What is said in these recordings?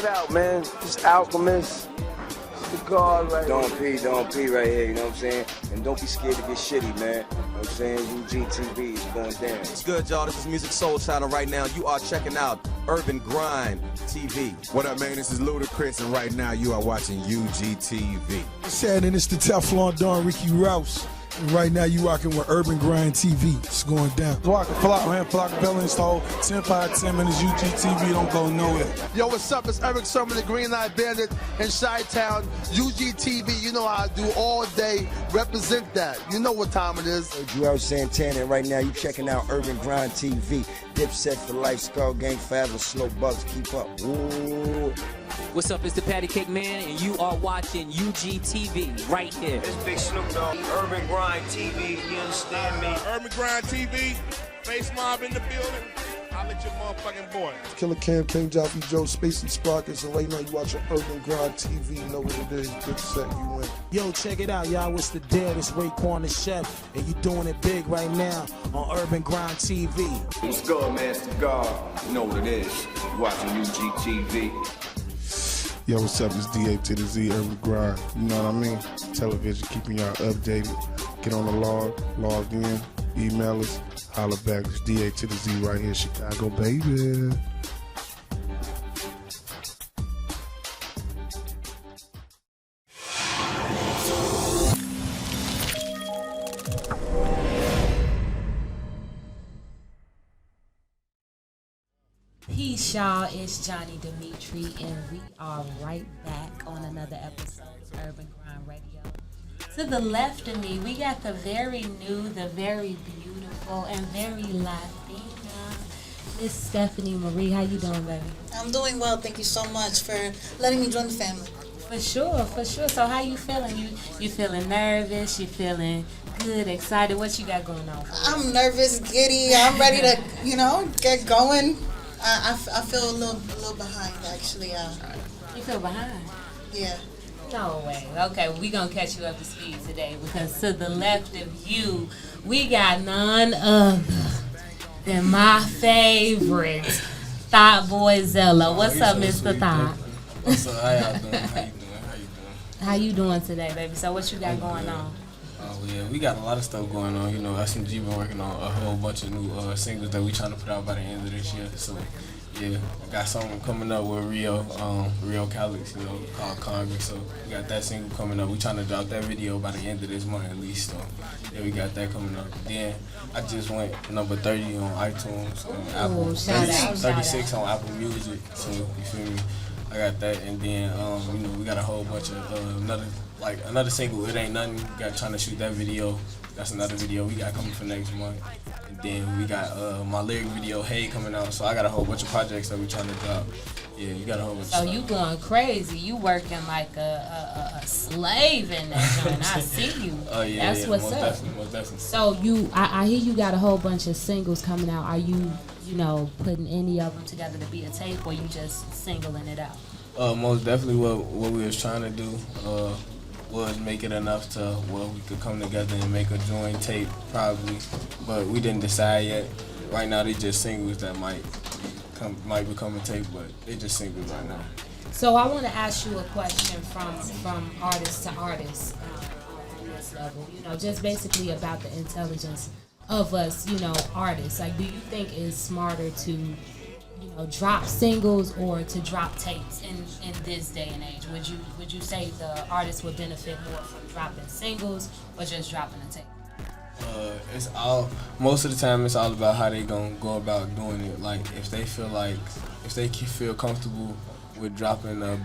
it out, man. This Alchemist. The God right here. Don't pee right here, you know what I'm saying? And don't be scared to get shitty, man. You know what I'm saying? UGTV is going down. What's good, y'all? This is Music Soul Channel right now. You are checking out Urban Grind TV. What up, man? This is Ludacris, and right now you are watching UGTV. Shannon, it's the Teflon Don Ricky Rouse. And right now you rocking with Urban Grind TV. It's going down. Flock, man. Flock Bell install. 10 5 10 minutes UGTV. Don't go nowhere. Yo, what's up? It's Eric Sermon, the Green Light Bandit in Chi-Town. UGTV, you know how I do all day. Represent that. You know what time it is. Joel Santana, and right now you checking out Urban Grind TV. Dipset for life, Skull Gang forever, Slow Bugs, keep up. Ooh. What's up, it's the Patty Cake Man, and you are watching UGTV right here. It's Big Snoop Dogg, Urban Grind TV, you understand me? Urban Grind TV, Face Mob in the building. I'll let your motherfucking boy. Killer Cam, King Joffrey, Joe, Spacey Sprockets, and right now you watching Urban Grind TV. You know what it is. Good set, you win. Yo, check it out, y'all. It's the dead. It's Raekwon the Chef, and you doing it big right now on Urban Grind TV. What's good, man? It's the God. You know what it is. You're watching UGTV. Yo, what's up? It's DA to the Z, Urban Grind. You know what I mean? Television, keeping y'all updated. Get on the log in, email us, holler back. It's DA to the Z right here, Chicago, baby. Peace, y'all. It's Johnny Dimitri, and we are right back on another episode of Urban Grind Radio. To the left of me, we got the very new, the very beautiful, and very Latina Miss Stephanie Marie. How you doing, baby? I'm doing well. Thank you so much for letting me join the family. For sure. So how you feeling? You feeling nervous? You feeling good, excited? What you got going on? I'm nervous, giddy. I'm ready to, get going. I feel a little behind, actually. You feel behind? Yeah. No way. Okay, we're going to catch you up to speed today, because to the left of you, we got none other than my favorite Thot boy Zello. What's up, Mr. Thot? What's up? How y'all doing? How you doing today, baby? So what you got going on? Yeah, we got a lot of stuff going on. SMG been working on a whole bunch of new singles that we trying to put out by the end of this year. So, yeah, I got something coming up with Rio Callix, called Congress. So we got that single coming up. We trying to drop that video by the end of this month at least. So, yeah, we got that coming up. Then I just went number 30 on iTunes and Apple. 36 on Apple Music. So you feel me? I got that, and then we got a whole bunch of another single. It ain't nothing. Got trying to shoot that video. That's another video we got coming for next month. And then we got my lyric video, Hey, coming out. So I got a whole bunch of projects that we trying to drop. Yeah, you got a whole bunch of stuff. So you going crazy. You working like a slave in that joint. I see you. Oh, yeah. That's what's most up. Definitely. So I hear you got a whole bunch of singles coming out. Are you putting any of them together to be a tape, or you just singling it out? Most definitely what we was trying to do was make it enough to where we could come together and make a joint tape, probably. But we didn't decide yet. Right now, they just singles that might become a tape, but they just singles right now. So I want to ask you a question from artist to artist on this level. Just basically about the intelligence of us, artists. Like, do you think it's smarter to drop singles or to drop tapes in this day and age? Would you say the artist would benefit more from dropping singles or just dropping a tape? It's all, most of the time it's all about how they gonna go about doing it. Like if they feel comfortable with dropping a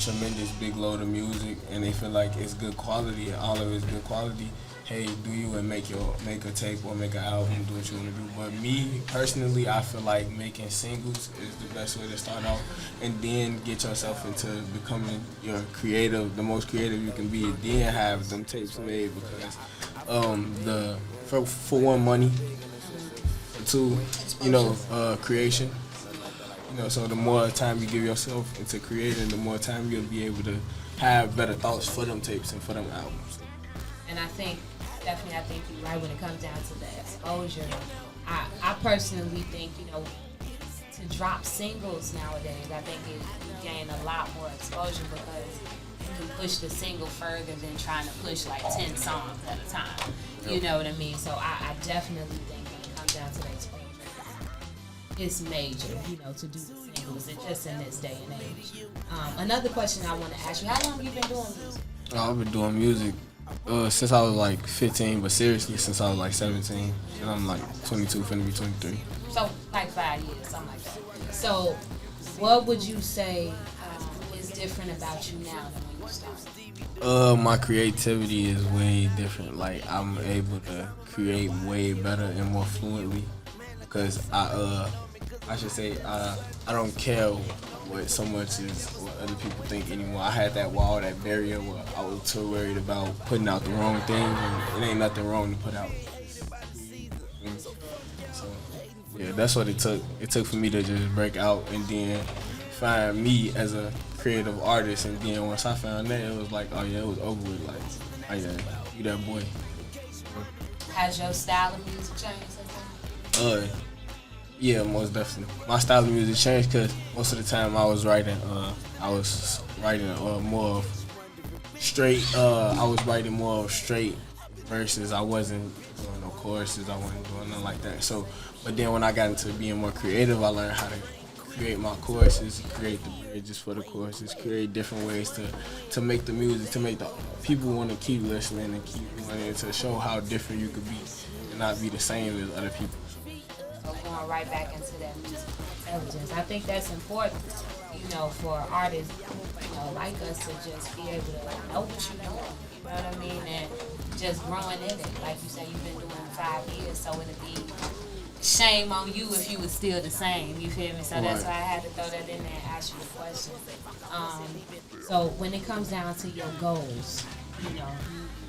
tremendous big load of music, and they feel like it's good quality and all of it's good quality, hey, do you and make a tape or make an album, do what you want to do. But me personally, I feel like making singles is the best way to start off, and then get yourself into becoming the most creative you can be, and then have them tapes made, because for one, money, for two, creation. So the more time you give yourself into creating, the more time you'll be able to have better thoughts for them tapes and for them albums. And I think you're right when it comes down to the exposure. I personally think, to drop singles nowadays, I think it gain a lot more exposure because you can push the single further than trying to push like 10 songs at a time. You know what I mean? So I definitely think when it comes down to the exposure, it's major, you know, to do the singles. It's just in this day and age. Another question I want to ask you, how long have you been doing music? I've been doing music since I was like 15, but seriously since I was like 17. And I'm like 22, finna be 23. So like 5 years, something like that. So what would you say is different about you now than when you started? My creativity is way different. Like I'm able to create way better and more fluently because I should say I don't care what so much is what other people think anymore. I had that wall, that barrier where I was too worried about putting out the wrong thing, and it ain't nothing wrong to put out. So yeah, that's what it took. It took for me to just break out and then find me as a creative artist, and then once I found that, it was like, oh yeah, it was over with. Like, oh yeah, you that boy. Has your style of music changed since then? Yeah, most definitely. My style of music changed because most of the time I was writing more of straight. I was writing more of straight verses. I wasn't doing no choruses. I wasn't doing nothing like that. So, but then when I got into being more creative, I learned how to create my choruses, create the bridges for the choruses, create different ways to make the music, to make the people want to keep listening and keep wanting to show how different you could be and not be the same as other people. So going right back into that musical intelligence, I think that's important, you know, for artists, you know, like us to just be able to like know what you're doing, you know what I mean, and just growing in it. Like you said, you've been doing 5 years, so it'd be shame on you if you was still the same, you feel me? So that's why I had to throw that in there and ask you the question. So when it comes down to your goals, you know,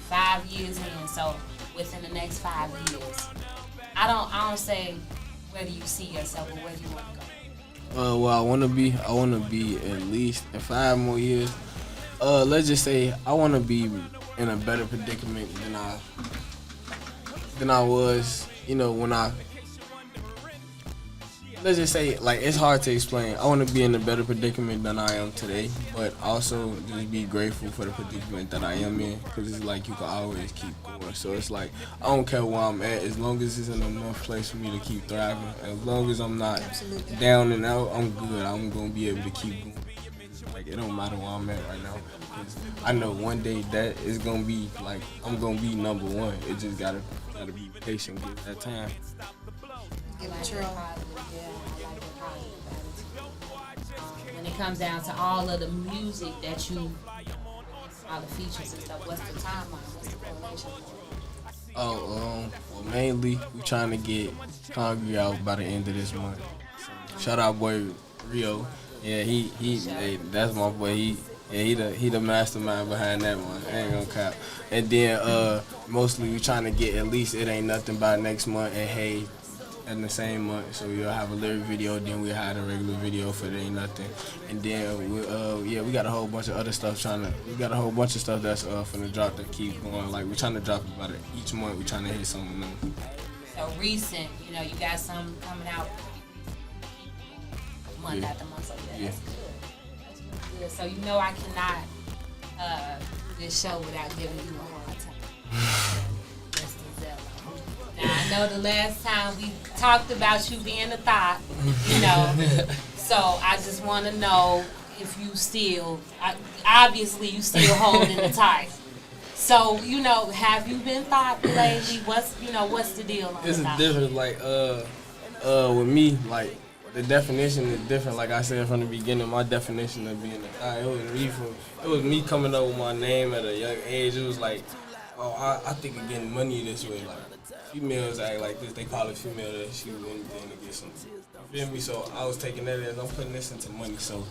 5 years in, so within the next 5 years, I don't say where do you see yourself, but where do you want to go? Well, I want to be at least in 5 more years. Let's just say I want to be in a better predicament than I was, you know, when I. Let's just say, like, it's hard to explain. I want to be in a better predicament than I am today, but also just be grateful for the predicament that I am in, because it's like you can always keep going. So it's like, I don't care where I'm at, as long as it's in enough place for me to keep thriving. As long as I'm not down and out, I'm good. I'm going to be able to keep going. Like, it don't matter where I'm at right now, because I know one day that is going to be, like, I'm going to be number one. It just got to be patient, give it that time. Give it your all. When it comes down to all of the music that you, all the features and stuff, what's the timeline? What's the correlation? Well, mainly we trying to get Hungry out by the end of this month. So, shout out boy Rio. Yeah, hey, that's my boy. He the mastermind behind that one. I ain't gonna cap. And then mostly we trying to get at least It Ain't Nothing by next month, and Hey in the same month, so we'll have a lyric video, then we'll have a regular video for It Ain't Nothing, and then we got a whole bunch of other stuff we got a whole bunch of stuff that's finna drop that keep going. Like, we're trying to drop about it each month. We're trying to hit something new. So recent, you know, you got some coming out month after month. So that's good. That's really good. So you know I cannot do this show without giving you a hard time. Mr. Zello. Now, I know the last time we talked about you being a thot, you know, so I just want to know if you still, obviously you still holding the tight. So, you know, have you been thot lately? What's the deal on This is thot? different, like, with me, like, the definition is different. Like I said from the beginning, my definition of being a thot, it was me coming up with my name at a young age. It was like, oh, I think of getting money this way, like, females act like this. They call it female that she do anything to get something. You feel me? So I was taking that as I'm putting this into money. So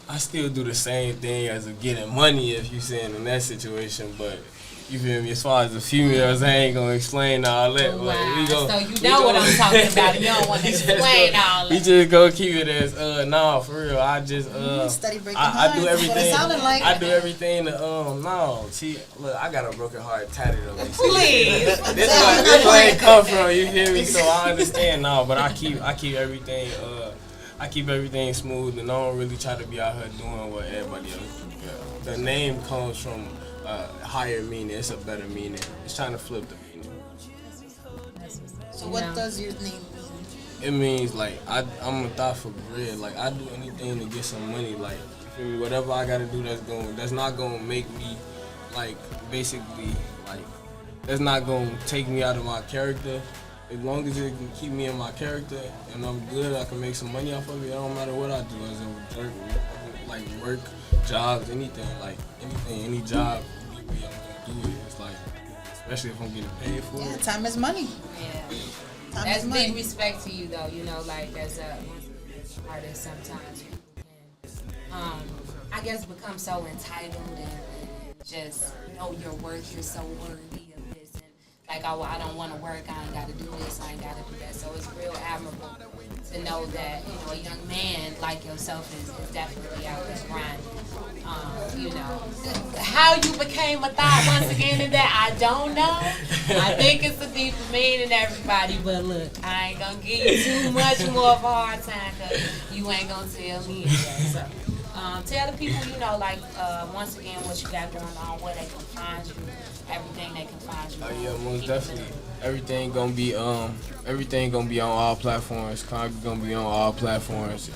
I still do the same thing as of getting money if you saying in that situation. But you feel me? As far as the females, I ain't gonna explain all that. Wow. But So you know what I'm talking about. You don't want to explain all that. We just go keep it as no, for real. I just Study breaking I do hearts, what it everything. sounded like. I do everything to no. See, look, I got a broken heart tatted on me. Please. This where it come from. You hear me? So I understand now, but I keep everything I keep everything smooth, and I don't really try to be out here doing what everybody else do. Yeah. The name comes from higher meaning. It's a better meaning. It's trying to flip the meaning. So what does your name mean? It means like I'm a thot for bread. Like I do anything to get some money. Like you feel me? Whatever I gotta do, that's not gonna make me like basically like that's not gonna take me out of my character. As long as it can keep me in my character and I'm good, I can make some money off of it. It don't matter what I do, as in work, jobs, anything, like anything, any job, I'm gonna do it. It's like, especially if I'm getting paid for it. Time is money. Yeah. That's big respect to you, though. You know, like as a artist, sometimes people can, I guess, become so entitled and just know your worth. You're so worthy of this, and like, oh, I don't want to work. I ain't got to do this. I ain't got to do that. So it's real admirable to know that a young man like yourself is definitely out there grinding. You know, how you became a thot once again in that, I don't know. I think it's a deeper meaning, everybody, but look, I ain't gonna give you too much more of a hard time because you ain't gonna tell me anyway. So, tell the people, once again, what you got going on, where they can find you, everything they can find you. Oh yeah, most definitely. Everything gonna be on all platforms. Congress gonna be on all platforms.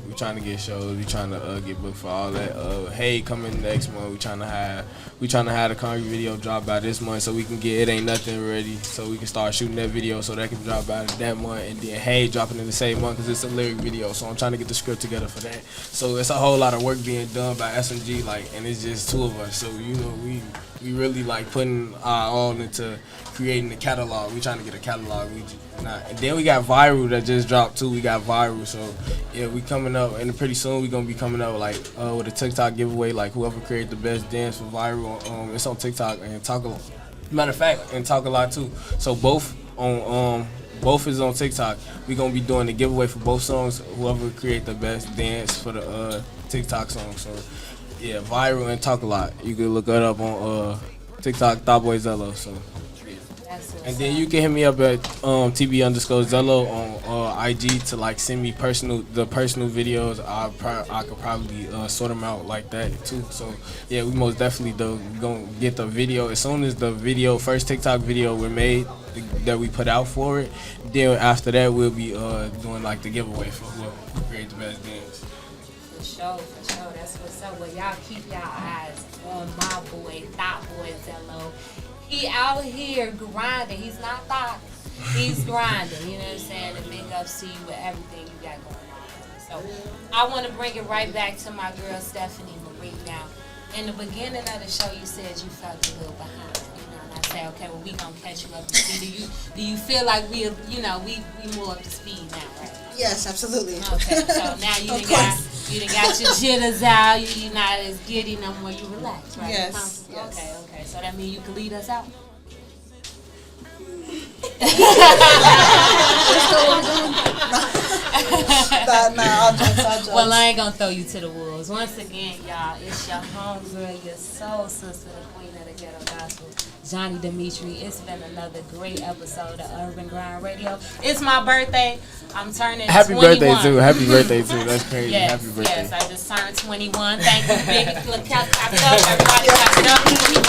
We trying to get shows. We trying to get booked for all that. Hey, coming next month. We trying to have the Congress video drop by this month so we can get It Ain't Nothing ready so we can start shooting that video so that can drop by that month, and then Hey dropping in the same month because it's a lyric video. So I'm trying to get the script together for that. So it's a whole lot of work being done by SMG, and it's just two of us. So we really putting our all into creating the catalog. We trying to get a catalog. And then we got Viral that just dropped too. We got Viral, so yeah, we coming up, and pretty soon we gonna be coming up with a TikTok giveaway. Whoever created the best dance for Viral, it's on TikTok and Talk a Lot. Matter of fact, and Talk a Lot too. So both is on TikTok. We gonna be doing the giveaway for both songs. Whoever create the best dance for the TikTok song. So yeah, Viral and Talk a Lot. You can look it up on TikTok, Thotboy Zello. So. And then you can hit me up at TB_Zello on IG to send me personal videos. I could probably sort them out like that too. So yeah, we most definitely gonna get the video as soon as the first TikTok video we made that we put out for it. Then after that we'll be doing the giveaway for whoever create the best dance. For sure, that's what's up. Well, y'all keep y'all eyes on my boy, Thotboy Zello. He out here grinding. He's not thot. He's grinding. You know what I'm saying? And big ups to you with everything you got going on. So I want to bring it right back to my girl Stephanie Marie now. In the beginning of the show, you said you felt a little behind. And I said, okay, well, we gonna catch you up to speed. Do you feel like we more up to speed now, right? Yes, absolutely. Okay, so now you done got your jitters out. You're not as giddy no more. You relax, right? Yes. Okay. So that means you can lead us out. Well, I ain't gonna throw you to the wolves. Once again, y'all, it's your homegirl, your soul sister, the queen of the ghetto gospel, Johnny Dimitri. It's been another great episode of Urban Grind Radio. It's my birthday. I'm turning 21. Happy birthday too. That's crazy. Yes, Happy birthday. Yes, I just turned 21. Thank you, big. Look, clap it up. Everybody clap it up. 21.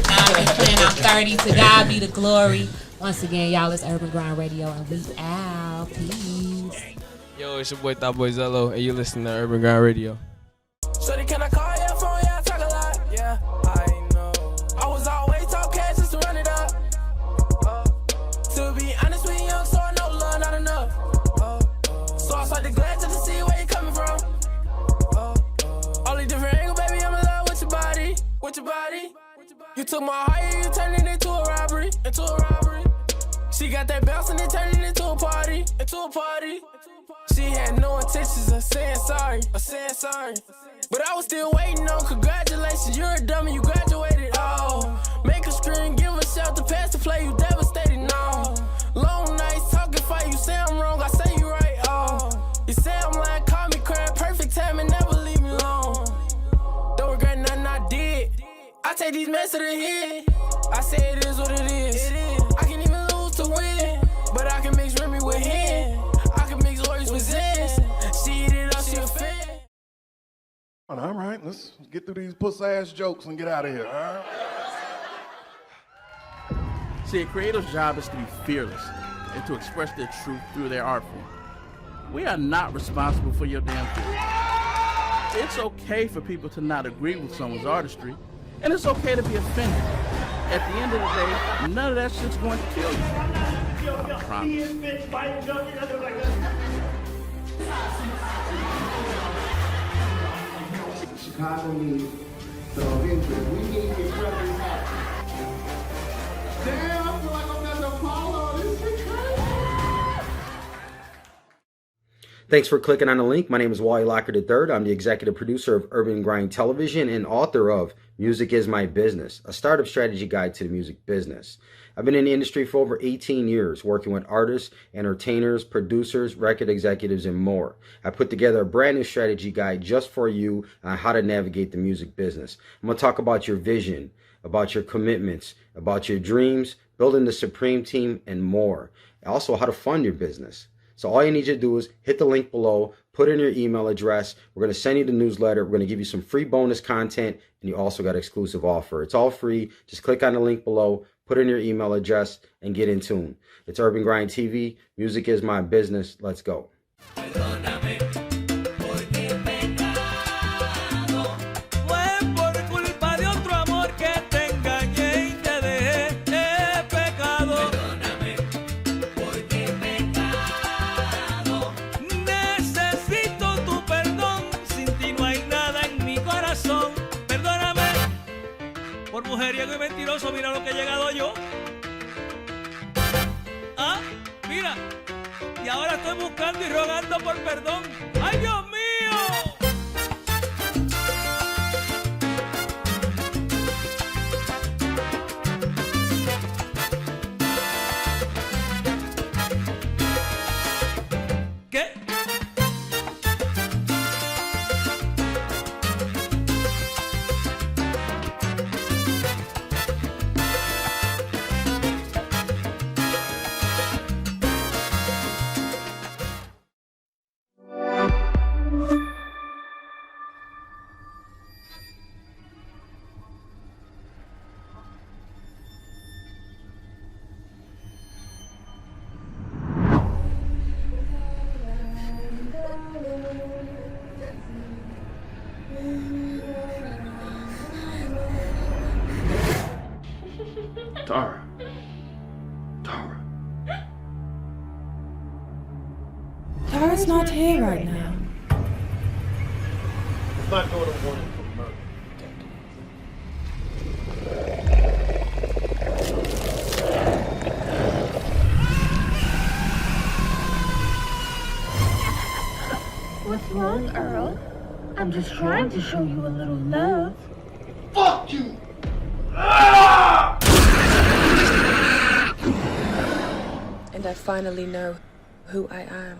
I'm playing. I'm 30. To God be the glory. Once again, y'all, it's Urban Grind Radio, and we out. Peace. Yo, it's your boy Thotboy Zello, and you're listening to Urban Grind Radio. Shorty, can I call your phone? Yeah, I talk a lot. Yeah, I know. I was always talk cash just to run it up. To be honest with you, young, so I know love not enough. So I started glad to see where you coming from. Only different angle, baby, I'm in love with your body. With your body. You took my heart, you turned it into a robbery. She got that bounce and it turned it into a party. She had no intentions of saying sorry. But I was still waiting on congratulations. You're a dummy, you graduated. Oh, make a screen, give a shout to pass the play, you devastated. No, long nights talking fight. You say I'm wrong, I say you right. Oh, you say I'm lying, call me crying, perfect time and never leave me alone. Don't regret nothing I did. I take these mess to the head. I say it is what it is. I can even lose to win, but I can mix Remy with him. I can mix Warriors with Zen. All right, let's get through these puss-ass jokes and get out of here, all right? See, a creator's job is to be fearless and to express their truth through their art form. We are not responsible for your damn feelings. It's okay for people to not agree with someone's artistry, and it's okay to be offended. At the end of the day, none of that shit's going to kill you. I promise. Chicago needs some interest. We need your presence happy. Damn, I feel like I'm at the Apollo. This is crazy. Thanks for clicking on the link. My name is Wally Lockard III. I'm the executive producer of Urban Grind Television and author of Music is My Business, a startup strategy guide to the music business. I've been in the industry for over 18 years, working with artists, entertainers, producers, record executives, and more. I put together a brand new strategy guide just for you on how to navigate the music business. I'm going to talk about your vision, about your commitments, about your dreams, building the supreme team, and more. Also, how to fund your business. So all you need to do is hit the link below, put in your email address. We're going to send you the newsletter. We're going to give you some free bonus content, and you also got exclusive offer. It's all free. Just click on the link below, put in your email address, and get in tune. It's Urban Grind TV. Music is my business. Let's go. Mujeriego y mentiroso, mira lo que he llegado yo. Ah, mira. Y ahora estoy buscando y rogando por perdón. ¡Ay, Dios mío! ¿Qué? Tara's not here right now. It's not going to warning for murder. What's wrong, Earl? I'm just trying to show you a little love. Fuck you! And I finally know who I am.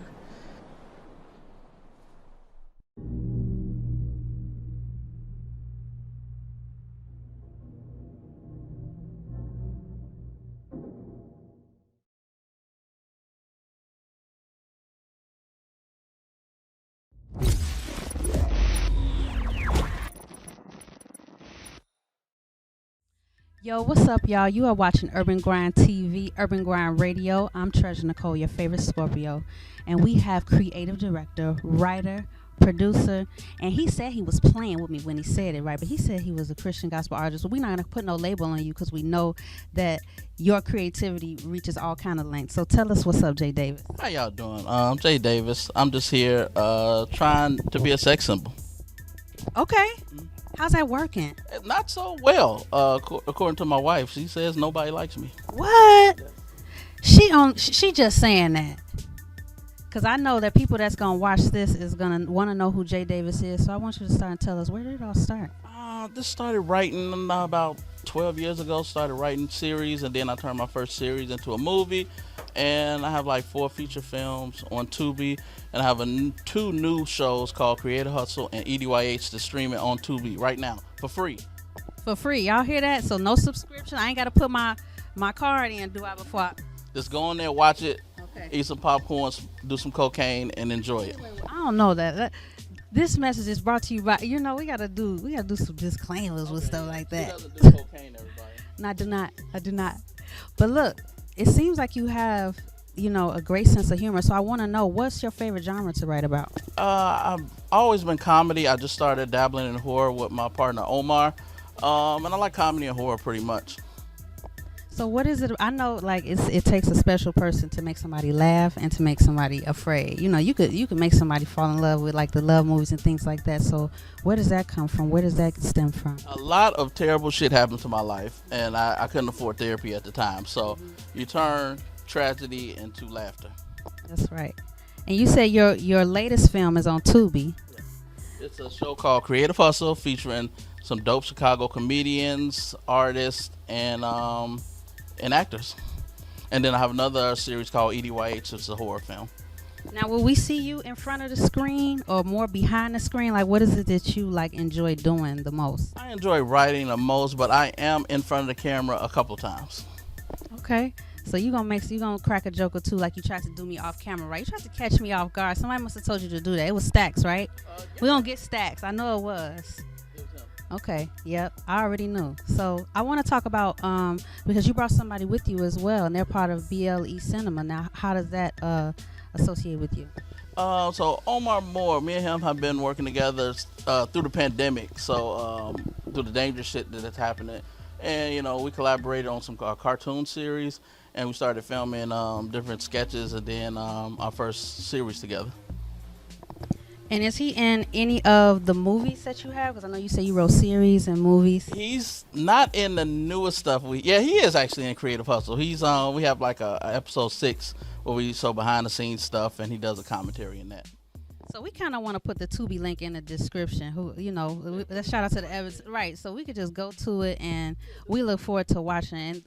Yo, what's up, y'all? You are watching Urban Grind TV, Urban Grind Radio. I'm Treasure Nicole, your favorite Scorpio. And we have creative director, writer, producer. And he said he was playing with me when he said it, right? But he said he was a Christian gospel artist. So we're not going to put no label on you because we know that your creativity reaches all kind of lengths. So tell us what's up, Jay Davis. How y'all doing? I'm Jay Davis. I'm just here trying to be a sex symbol. Okay. How's that working? Not so well, according to my wife. She says nobody likes me. What? She just saying that. Because I know that people that's going to watch this is going to want to know who Jay Davis is. So I want you to start and tell us, where did it all start? This started writing about 12 years ago. Started writing series, and then I turned my first series into a movie. And I have like 4 feature films on Tubi. And I have 2 new shows called Creator Hustle and EDYH to stream it on Tubi right now for free. For free. Y'all hear that? So no subscription. I ain't got to put my card in, do I, before I... Just go in there, watch it, eat some popcorn, do some cocaine, and enjoy it. I don't know that. This message is brought to you by, we gotta do some disclaimers with stuff like that. She doesn't do cocaine, everybody. No, I do not. But look, it seems like you have, a great sense of humor. So I want to know, what's your favorite genre to write about? I've always been comedy. I just started dabbling in horror with my partner Omar, and I like comedy and horror pretty much. So what is it? I know, like, it takes a special person to make somebody laugh and to make somebody afraid. You could make somebody fall in love with, like, the love movies and things like that. So where does that come from? Where does that stem from? A lot of terrible shit happened to my life, and I couldn't afford therapy at the time. So you turn tragedy into laughter. That's right. And you said your latest film is on Tubi. It's a show called Creative Hustle, featuring some dope Chicago comedians, artists, and actors. And then I have another series called EDYH. It's a horror film. Now, will we see you in front of the screen or more behind the screen? Like, what is it that you enjoy doing the most? I enjoy writing the most, but I am in front of the camera a couple times. Okay. So you gonna crack a joke or two, like you tried to do me off camera, right? You tried to catch me off guard. Somebody must have told you to do that. It was Stacks, right? We gonna get Stacks. I know it was. Okay. Yep. I already knew. So I want to talk about because you brought somebody with you as well, and they're part of BLE Cinema. Now, how does that associate with you? So Omar Moore, me and him have been working together through the pandemic. So through the dangerous shit that is happening, and we collaborated on some cartoon series, and we started filming different sketches, and then our first series together. And is he in any of the movies that you have? Because I know you say you wrote series and movies. He's not in the newest stuff. He is actually in Creative Hustle. He's we have like a episode 6 where we show behind the scenes stuff, and he does a commentary in that. So we kind of want to put the Tubi link in the description. Let's shout out to the Evans, right? So we could just go to it, and we look forward to watching. And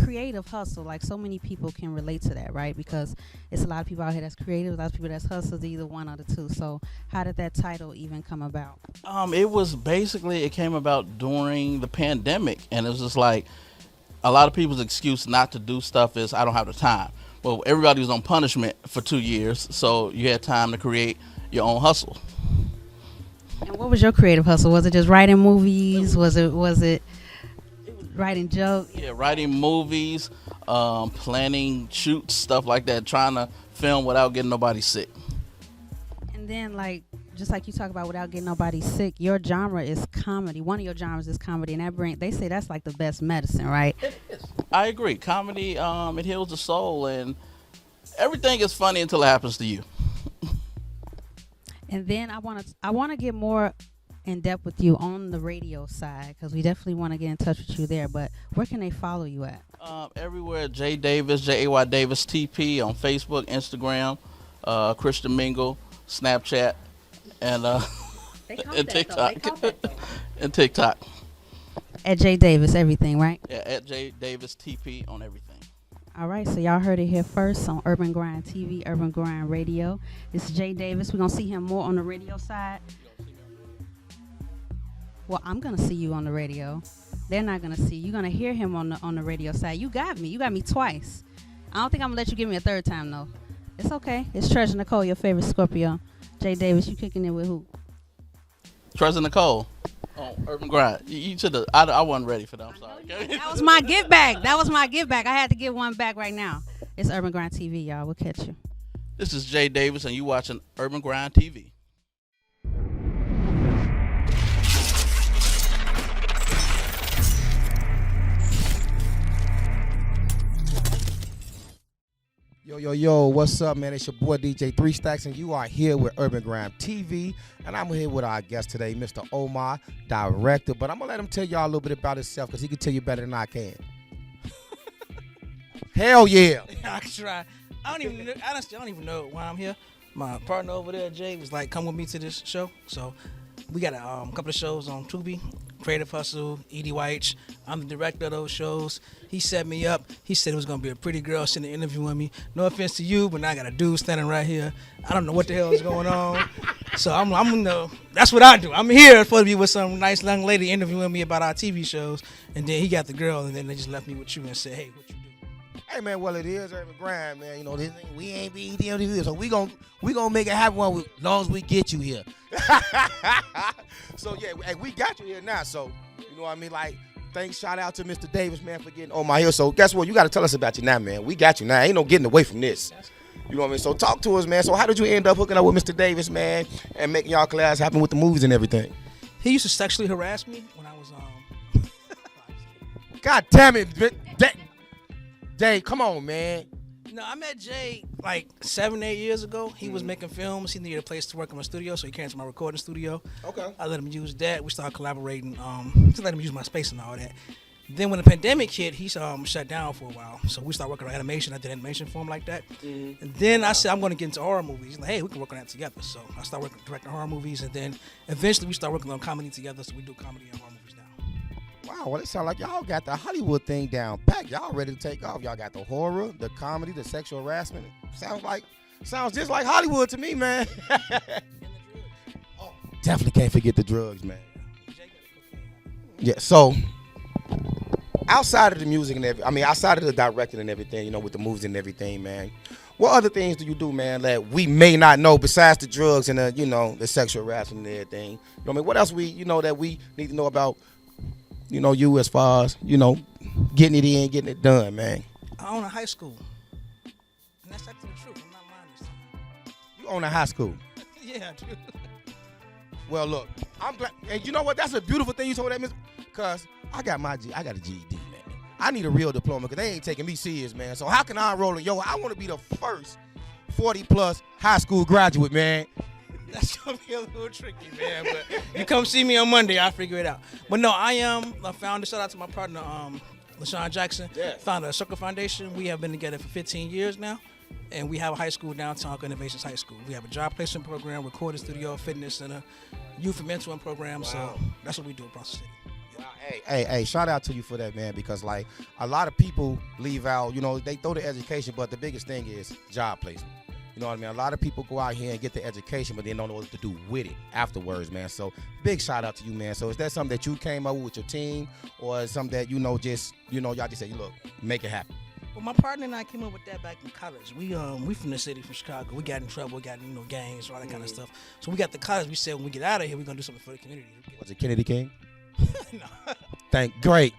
Creative Hustle, like, so many people can relate to that, right? Because it's a lot of people out here that's creative, a lot of people that's hustlers, either one or the two. So how did that title even come about? It came about during the pandemic, and it was just like a lot of people's excuse not to do stuff is I don't have the time. Well, everybody was on punishment for 2 years, so you had time to create your own hustle. And what was your creative hustle? Was it just writing movies? Was it writing jokes? Yeah, writing movies, planning shoots, stuff like that, trying to film without getting nobody sick. And then, just like you talk about without getting nobody sick, your genre is comedy. One of your genres is comedy, and they say that's like the best medicine, right? It is. I agree. Comedy, it heals the soul, and everything is funny until it happens to you. And then I want to get more in depth with you on the radio side, because we definitely want to get in touch with you there. But where can they follow you at? Everywhere, J Davis, Jay Davis TP on Facebook, Instagram, Christian Mingle, Snapchat, and TikTok. And TikTok. At J Davis, everything, right? Yeah, at J Davis TP on everything. All right, so y'all heard it here first on Urban Grind TV, Urban Grind Radio. This is Jay Davis. We're going to see him more on the radio side. Well, I'm going to see you on the radio. They're not going to see you. You're going to hear him on the radio side. You got me. You got me twice. I don't think I'm going to let you get me a third time, though. It's okay. It's Treasure Nicole, your favorite Scorpio. Jay Davis, you kicking it with who? Treasure Nicole on Urban Grind. You should have. I wasn't ready for that. I'm sorry. That was my give back. I had to give one back right now. It's Urban Grind TV, y'all. We'll catch you. This is Jay Davis, and you watching Urban Grind TV. Yo, what's up, man? It's your boy DJ ThreeStacks, and you are here with Urban Grind TV, and I'm here with our guest today, Mr. Omar, director, but I'm going to let him tell y'all a little bit about himself, because he can tell you better than I can. Hell yeah. I can try. Honestly, I don't even know why I'm here. My partner over there, Jay, was like, come with me to this show. So we got a couple of shows on Tubi, Creative Hustle, EDYH. I'm the director of those shows. He set me up. He said it was going to be a pretty girl sitting interviewing me. No offense to you, but now I got a dude standing right here. I don't know what the hell is going on. So I'm that's what I do. I'm here supposed to be with some nice young lady interviewing me about our TV shows. And then he got the girl, and then they just left me with you and said, hey, what you do? Hey man, well it is Urban Grind, man. You know this thing, we ain't be here, so we gonna make it happen as long as we get you here. So yeah, hey, we got you here now. So you know what I mean. Like, thanks, shout out to Mr. Davis, man, for getting Omar here. So guess what? You got to tell us about you now, man. We got you now. Ain't no getting away from this. You know what I mean? So talk to us, man. So how did you end up hooking up with Mr. Davis, man, and making y'all class happen with the movies and everything? He used to sexually harass me when I was God damn it, Dave, come on, man. No, I met Jay like 7-8 years ago. He was making films. He needed a place to work in my studio, so he came to my recording studio. Okay. I let him use that. We started collaborating. To let him use my space and all that. Then when the pandemic hit, he shut down for a while. So we started working on animation. I did animation for him like that. Mm-hmm. And then I said, I'm going to get into horror movies. He's like, hey, we can work on that together. So I started directing horror movies. And then eventually we started working on comedy together. So we do comedy and horror movies now. Wow, well, it sounds like y'all got the Hollywood thing down pat. Y'all ready to take off. Y'all got the horror, the comedy, the sexual harassment. Sounds just like Hollywood to me, man. Oh, definitely can't forget the drugs, man. Yeah, so outside of the music and outside of the directing and everything, you know, with the movies and everything, man, what other things do you do, man, that we may not know besides the drugs and the sexual harassment and everything? You know what I mean? What else that we need to know about, you as far as, getting it in, getting it done, man? I own a high school. And that's actually the truth. I'm not lying this time. You own a high school? Yeah, I do. Well, look, I'm glad. And you know what? That's a beautiful thing you told that, because I got a GED, man. I need a real diploma because they ain't taking me serious, man. So how can I enroll in I want to be the first 40-plus high school graduate, man. That's going to be a little tricky, man. But you come see me on Monday, I'll figure it out. But no, I am a founder. Shout out to my partner, LaShawn Jackson, founder of Circle Foundation. We have been together for 15 years now. And we have a high school downtown, Innovations High School. We have a job placement program, recording studio, fitness center, youth and mentoring program. Wow. So that's what we do across the city. Wow. Hey, shout out to you for that, man, because like a lot of people leave out, they throw the education, but the biggest thing is job placement. You know what I mean? A lot of people go out here and get the education, but they don't know what to do with it afterwards, man. So big shout out to you, man. So is that something that you came up with your team, or is something that y'all just say, look, make it happen? Well, my partner and I came up with that back in college. We from the city, from Chicago. We got in trouble, got gangs, all that kind of stuff. So we got to college. We said when we get out of here, we're gonna do something for the community. Was it Kennedy King? No. Great.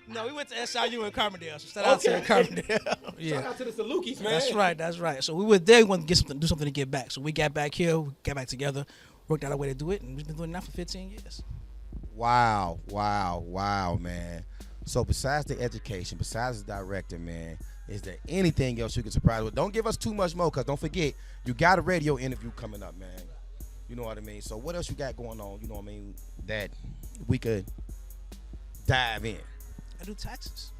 No, we went to SIU in Carbondale. So shout out to Carbondale. Yeah. Shout out to the Salukis, man. That's right. So we were there. We wanted to do something to get back. So we got back here. We got back together. Worked out a way to do it, and we've been doing it now for 15 years. Wow, man. So besides the education, besides the director, man, is there anything else you can surprise with? Don't give us too much more, because don't forget, you got a radio interview coming up, man. You know what I mean? So what else you got going on, you know what I mean, that we could dive in? I do taxes.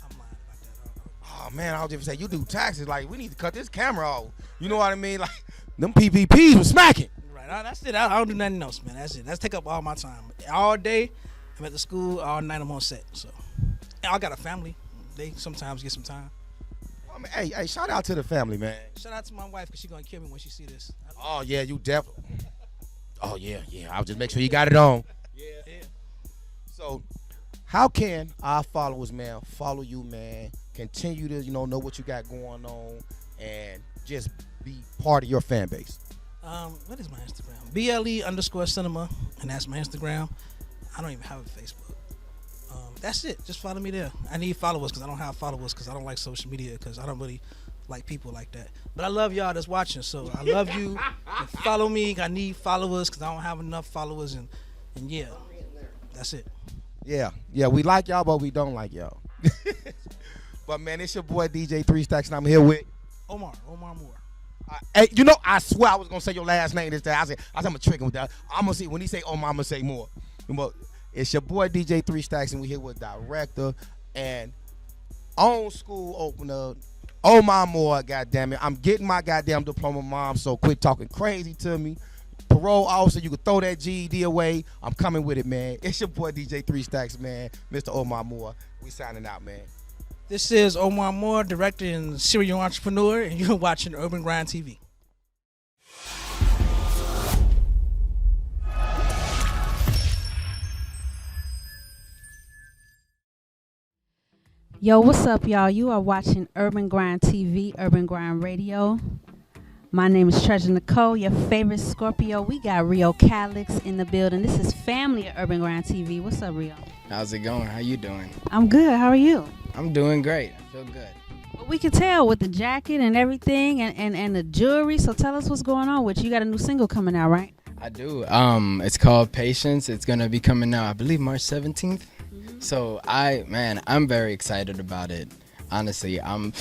I'm lying about that. Oh, man, I was just say, you do taxes. Like, we need to cut this camera off. You know what I mean? Like, them PPPs was smacking. Right, that's it. I don't do nothing else, man. That's it. That's take up all my time. All day, I'm at the school. All night, I'm on set. So, and I got a family. They sometimes get some time. I mean, hey, shout out to the family, man. Shout out to my wife, because she's going to kill me when she see this. Oh, yeah, you definitely. Oh, yeah. I'll just make sure you got it on. Yeah. So, how can our followers, man, follow you, man, continue to, know what you got going on, and just be part of your fan base? What is my Instagram? BLE_cinema, and that's my Instagram. I don't even have a Facebook. That's it. Just follow me there. I need followers, because I don't have followers, because I don't like social media, because I don't really like people like that. But I love y'all that's watching, so I love you. Follow me. I need followers, because I don't have enough followers, and yeah, that's it. Yeah, we like y'all, but we don't like y'all. But man, it's your boy DJ ThreeStacks, and I'm here with Omar Moore. Hey, I swear I was gonna say your last name this day. I said I'm gonna trick him with that. I'm gonna see when he say Omar, I'm gonna say more. But it's your boy DJ ThreeStacks, and we here with director and on school opener Omar Moore. Goddamn it, I'm getting my goddamn diploma, mom. So quit talking crazy to me. Parole officer, you can throw that GED away. I'm coming with it, man. It's your boy DJ ThreeStacks, man. Mr. Omar Moore. We signing out, man. This is Omar Moore, director and serial entrepreneur, and you're watching Urban Grind TV. Yo, what's up, y'all? You are watching Urban Grind TV, Urban Grind Radio. My name is Treasure Nicole, your favorite Scorpio. We got Rio Callix in the building. This is family at Urban Grind TV. What's up, Rio? How's it going? How you doing? I'm good. How are you? I'm doing great. I feel good. Well, we can tell with the jacket and everything and the jewelry. So tell us what's going on with you. You got a new single coming out, right? I do. It's called Patience. It's gonna be coming out, I believe, March 17th. So I'm very excited about it. Honestly, a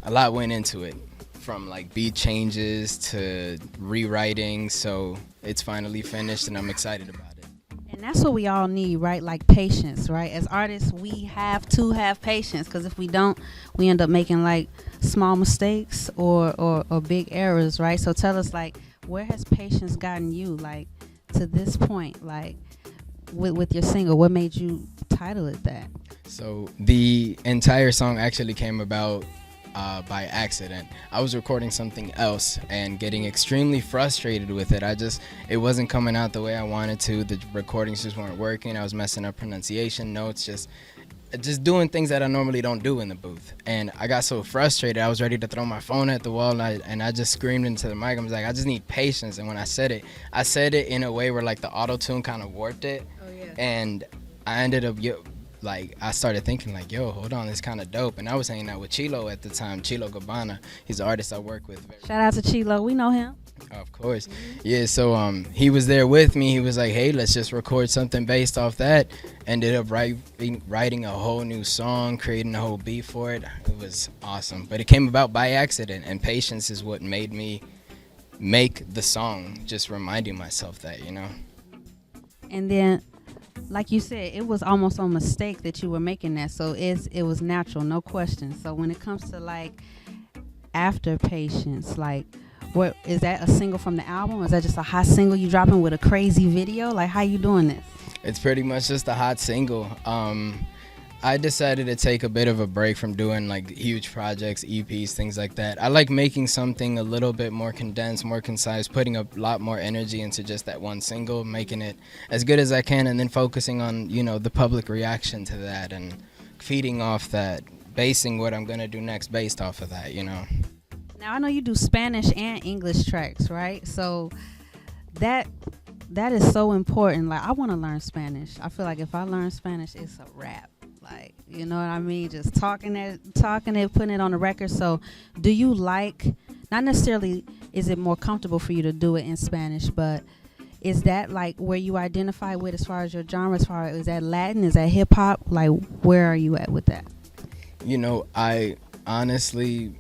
lot went into it, from like beat changes to rewriting. So it's finally finished, and I'm excited about it. And that's what we all need, right? Like patience, right? As artists, we have to have patience, because if we don't, we end up making like small mistakes or big errors, right? So tell us, like, where has patience gotten you, like, to this point, like, with your single? What made you title it that? So the entire song actually came about by accident. I was recording something else and getting extremely frustrated with it. It wasn't coming out the way I wanted to. The recordings just weren't working. I was messing up pronunciation, notes, just doing things that I normally don't do in the booth. And I got so frustrated, I was ready to throw my phone at the wall, and I just screamed into the mic. I was like, I just need patience. And when I said it in a way where like the auto-tune kind of warped it. Oh, yeah. And I ended up, I started thinking like, yo, hold on, it's kind of dope. And I was hanging out with Chilo at the time, Chilo Gabbana. He's the artist I work with. Shout out to Chilo, we know him. Of course. Yeah, so he was there with me. He was like, hey, let's just record something based off that. Ended up writing a whole new song, creating a whole beat for it. It was awesome. But it came about by accident, and patience is what made me make the song, just reminding myself that, And then, like you said, it was almost a mistake that you were making that. So it was natural, no question. So when it comes to like after patience, like, what is that, a single from the album? Or is that just a hot single you dropping with a crazy video? Like, how you doing this? It's pretty much just a hot single. I decided to take a bit of a break from doing like huge projects, EPs, things like that. I like making something a little bit more condensed, more concise, putting a lot more energy into just that one single, making it as good as I can, and then focusing on, the public reaction to that and feeding off that, basing what I'm gonna do next based off of that, Now, I know you do Spanish and English tracks, right? So that is so important. Like, I want to learn Spanish. I feel like if I learn Spanish, it's a wrap. Like, you know what I mean? Just talking it, putting it on the record. So do you like, not necessarily is it more comfortable for you to do it in Spanish, but is that like where you identify with as far as your genre? Is that Latin? Is that hip hop? Like, where are you at with that? I honestly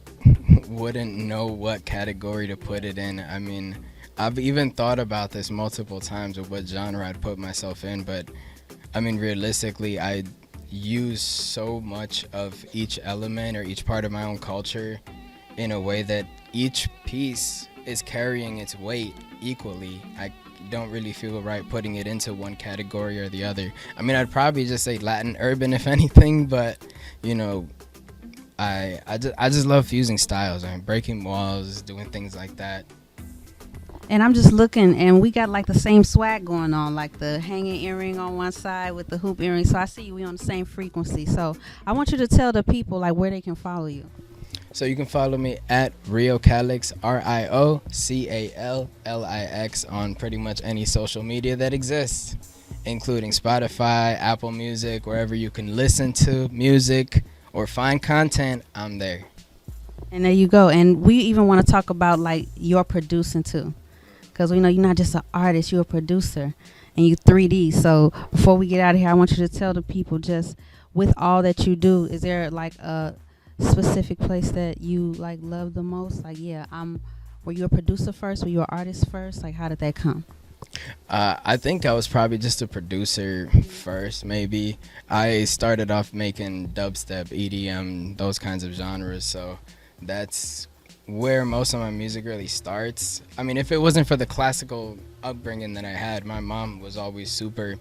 wouldn't know what category to put it in. I mean, I've even thought about this multiple times of what genre I'd put myself in, but I mean, realistically, I use so much of each element or each part of my own culture in a way that each piece is carrying its weight equally. I don't really feel right putting it into one category or the other. I mean, I'd probably just say Latin urban if anything, but I just love fusing styles and breaking walls, doing things like that. And I'm just looking, and we got like the same swag going on, like the hanging earring on one side with the hoop earring. So I see we on the same frequency. So I want you to tell the people like where they can follow you. So you can follow me at Rio Callix, RIOCALLIX, on pretty much any social media that exists, including Spotify, Apple Music, wherever you can listen to music or find content, I'm there. And there you go. And we even want to talk about like your producing too, because we know you're not just an artist, you're a producer and you 3D. So before we get out of here, I want you to tell the people, just with all that you do, is there like a specific place that you like love the most? Like, were you a producer first? Were you an artist first? Like, how did that come? I think I was probably just a producer first, maybe. I started off making dubstep, EDM, those kinds of genres, so that's where most of my music really starts. I mean, if it wasn't for the classical upbringing that I had, my mom was always super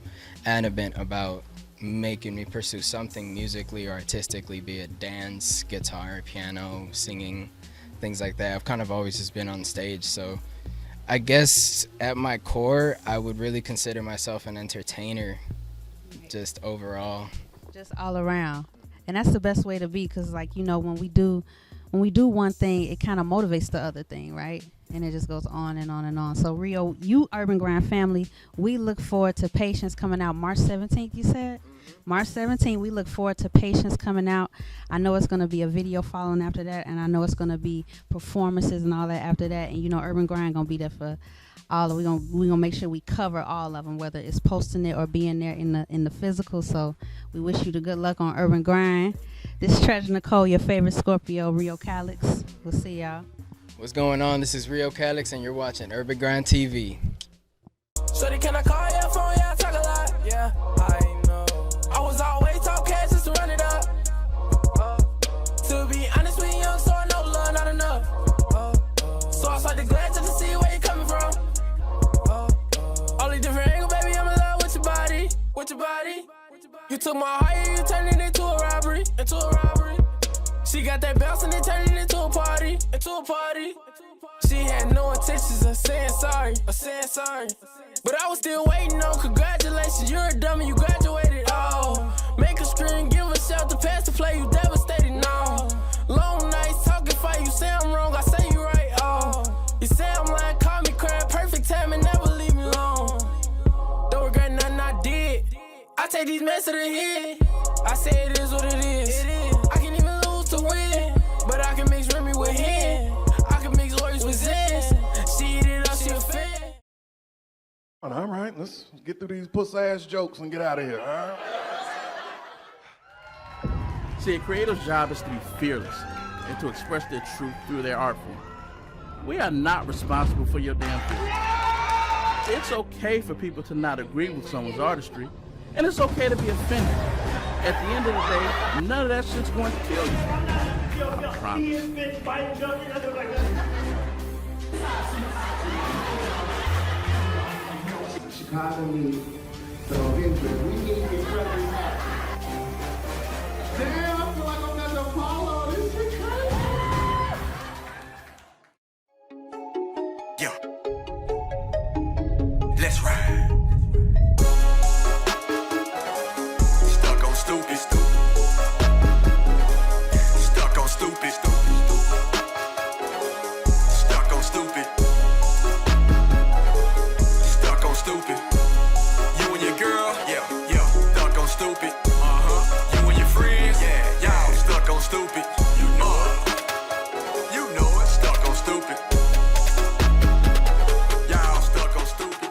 adamant about making me pursue something musically or artistically, be it dance, guitar, piano, singing, things like that. I've kind of always just been on stage, so I guess at my core, I would really consider myself an entertainer, just overall. Just all around. And that's the best way to be, because like, you know, when we do one thing, it kind of motivates the other thing, right? And it just goes on and on and on. So Rio, you Urban Grind family, we look forward to Patience coming out March 17th, you said? March 17th, we look forward to Patience coming out. I know it's going to be a video following after that, and I know it's going to be performances and all that after that. And you know, Urban Grind going to be there for all of, we gonna make sure we cover all of them, whether it's posting it or being there in the physical. So we wish you the good luck on Urban Grind. This is Treasure Nicole, your favorite Scorpio, Rio Callix. We'll see y'all. What's going on? This is Rio Callix, and you're watching Urban Grind TV. Shorty, can I call your phone? Yeah, I talk a lot. Yeah, I know. I was always talk cash just to run it up. To be honest, we young, so I know love not enough. So I start to glance just to see where you coming from. Only different angle, baby, I'm in love with your body. With your body. You took my heart, you turned it into a robbery. Into a robbery. She got that bounce and it turned it into a party. Into a party. She had no intentions of saying sorry. Of saying sorry. But I was still waiting on congratulations. You're a dummy, you graduated. Oh, make a screen, give a shout to pass the play. You devastated. No, long nights talking fight. You say I'm wrong, I say you right. Oh, you say I'm lying, call me crying. Perfect time and never leave me alone. Don't regret nothing I did. I take these mess to the head. I say it is what it is. I can even lose to win, but I can mix Remy with him. I can mix words with Zen. She eat it up, she a fan. All right, let's get through these puss-ass jokes and get out of here. All right? See, a creative's job is to be fearless and to express their truth through their art form. We are not responsible for your damn feelings. It's okay for people to not agree with someone's artistry, and it's okay to be offended. At the end of the day, none of that shit's going to kill you. I promise. Chicago needs some interest. We need your presence back. Damn, I feel like I'm at the Apollo. This is crazy. Yeah. Let's ride. Stuck on stupid. Stuck on stupid. Stuck on stupid. Stuck on stupid. You and your girl, yeah, stuck on stupid. You and your friends, yeah, y'all stuck on stupid. You know it, stuck on stupid. Y'all stuck on stupid.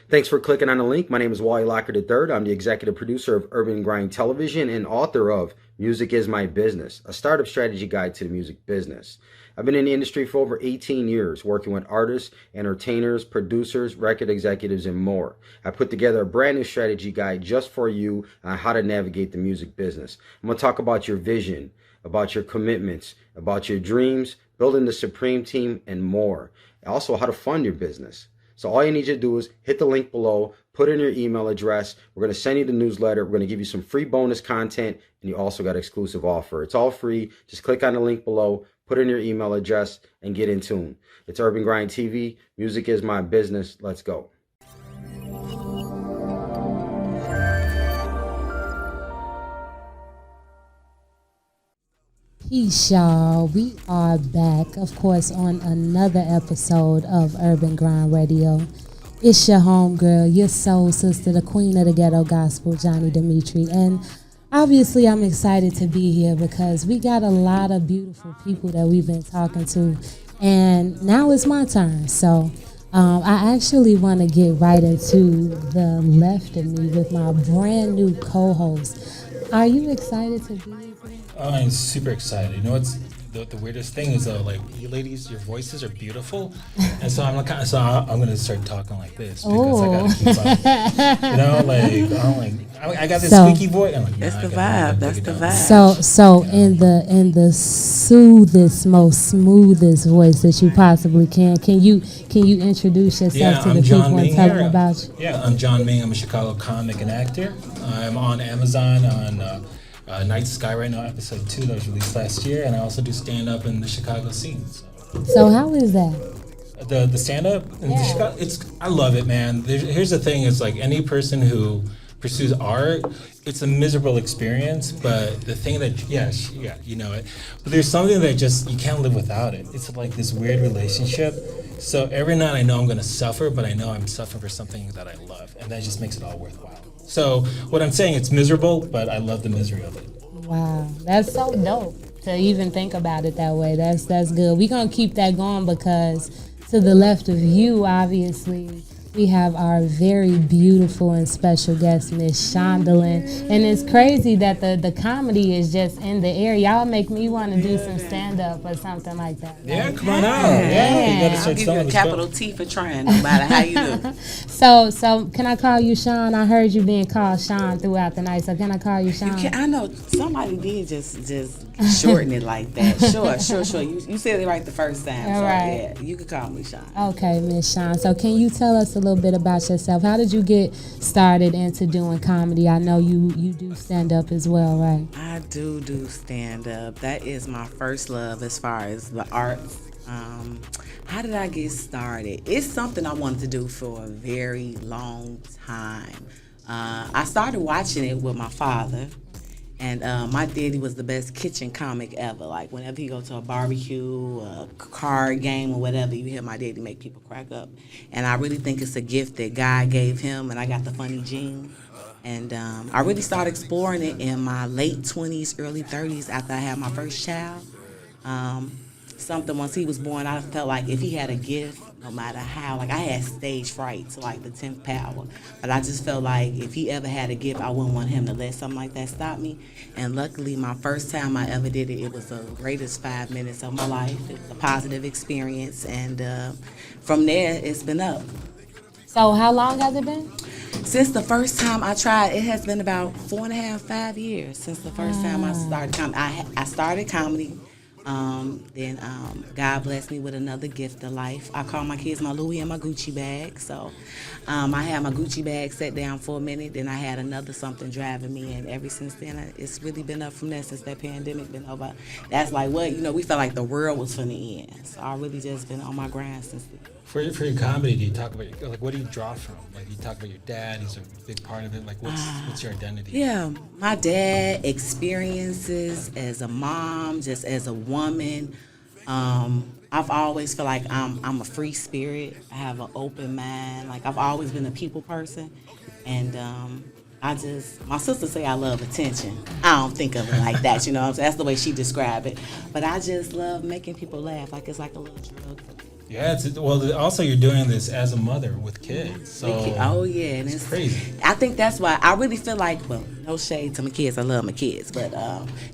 Thanks for clicking on the link. My name is Wally Lockard III. I'm the executive producer of Urban Grind Television and author of Music is My Business, a startup strategy guide to the music business. I've been in the industry for over 18 years, working with artists, entertainers, producers, record executives, and more. I put together a brand new strategy guide just for you on how to navigate the music business. I'm going to talk about your vision, about your commitments, about your dreams, building the supreme team, and more. Also, how to fund your business. So all you need to do is hit the link below, put in your email address. We're going to send you the newsletter. We're going to give you some free bonus content, and you also got exclusive offer. It's all free. Just click on the link below, put in your email address, and get in tune. It's Urban Grind TV. Music is my business. Let's go. Peace, y'all. We are back, of course, on another episode of Urban Grind Radio. It's your homegirl, your soul sister, the queen of the ghetto gospel, Johnny Dimitri. And obviously, I'm excited to be here because we got a lot of beautiful people that we've been talking to. And now it's my turn. So I actually want to get right into the left of me with my brand new co-host. Are you excited to be here today? I'm super excited. You know what's the weirdest thing is like you ladies, your voices are beautiful, and so I'm like, I'm gonna start talking like this because I gotta keep up. You know, like I got this squeaky voice. I'm like, that's the vibe. That's the vibe. So in the soothest, most smoothest voice that you possibly can you introduce yourself to the people and tell them about you? Yeah, I'm John Ming. I'm a Chicago comic and actor. I'm on Amazon on Night Sky right now, episode 2 that was released last year, and I also do stand up in the Chicago scene. So how is that? The stand up in the Chicago, I love it, man. Here's the thing: it's like any person who pursues art, it's a miserable experience. But the thing that, you know it. But there's something that just, you can't live without it. It's like this weird relationship. So every night I know I'm going to suffer, but I know I'm suffering for something that I love. And that just makes it all worthwhile. So what I'm saying, it's miserable, but I love the misery of it. Wow, that's so dope to even think about it that way. That's good. We're going to keep that going because to the left of you, obviously, we have our very beautiful and special guest, Miss Shondolyn. And it's crazy that the comedy is just in the air. Y'all make me want to do some stand-up or something like that. Yeah, come on out. Yeah, you gotta I'll start give you a capital T for trying, no matter how you do. So can I call you Sean? I heard you being called Sean throughout the night, so can I call you Sean? I know somebody did just shorten it like that. Sure. You said it right the first time. All So right. yeah, you could call me Sean. Okay, Miss Sean. So can you tell us a little bit about yourself? How did you get started into doing comedy? I know you do stand up as well, right? I do stand up. That is my first love as far as the arts. How did I get started? It's something I wanted to do for a very long time. I started watching it with my father. And my daddy was the best kitchen comic ever. Like, whenever he go to a barbecue, a card game, or whatever, you hear my daddy make people crack up. And I really think it's a gift that God gave him, and I got the funny gene. And I really started exploring it in my late 20s, early 30s after I had my first child. Something, once he was born, I felt like if he had a gift, no matter how, like I had stage fright to like the 10th power, but I just felt like if he ever had a gift, I wouldn't want him to let something like that stop me. And luckily, my first time I ever did it, it was the greatest 5 minutes of my life. It was a positive experience, and from there, it's been up. So how long has it been? Since the first time I tried, it has been about 4.5, 5 years since the first time I started comedy. I started comedy. Then God blessed me with another gift of life. I call my kids my Louis and my Gucci bag. So I had my Gucci bag set down for a minute. Then I had another something driving me. And ever since then, it's really been up from there since that pandemic been over. That's like what, we felt like the world was finna end. So I really just been on my grind since then. For your comedy, do you talk about, like, what do you draw from? Like, you talk about your dad, he's a big part of it. Like, what's your identity? Yeah, my dad, experiences as a mom, just as a woman. I've always felt like I'm a free spirit. I have an open mind. Like, I've always been a people person. And my sister say I love attention. I don't think of it like that, you know what I'm saying? That's the way she described it. But I just love making people laugh. Like, it's like a little drug for me. Yeah, also you're doing this as a mother with kids. So oh yeah, and it's crazy. I think that's why I really feel like, well, no shade to my kids, I love my kids, but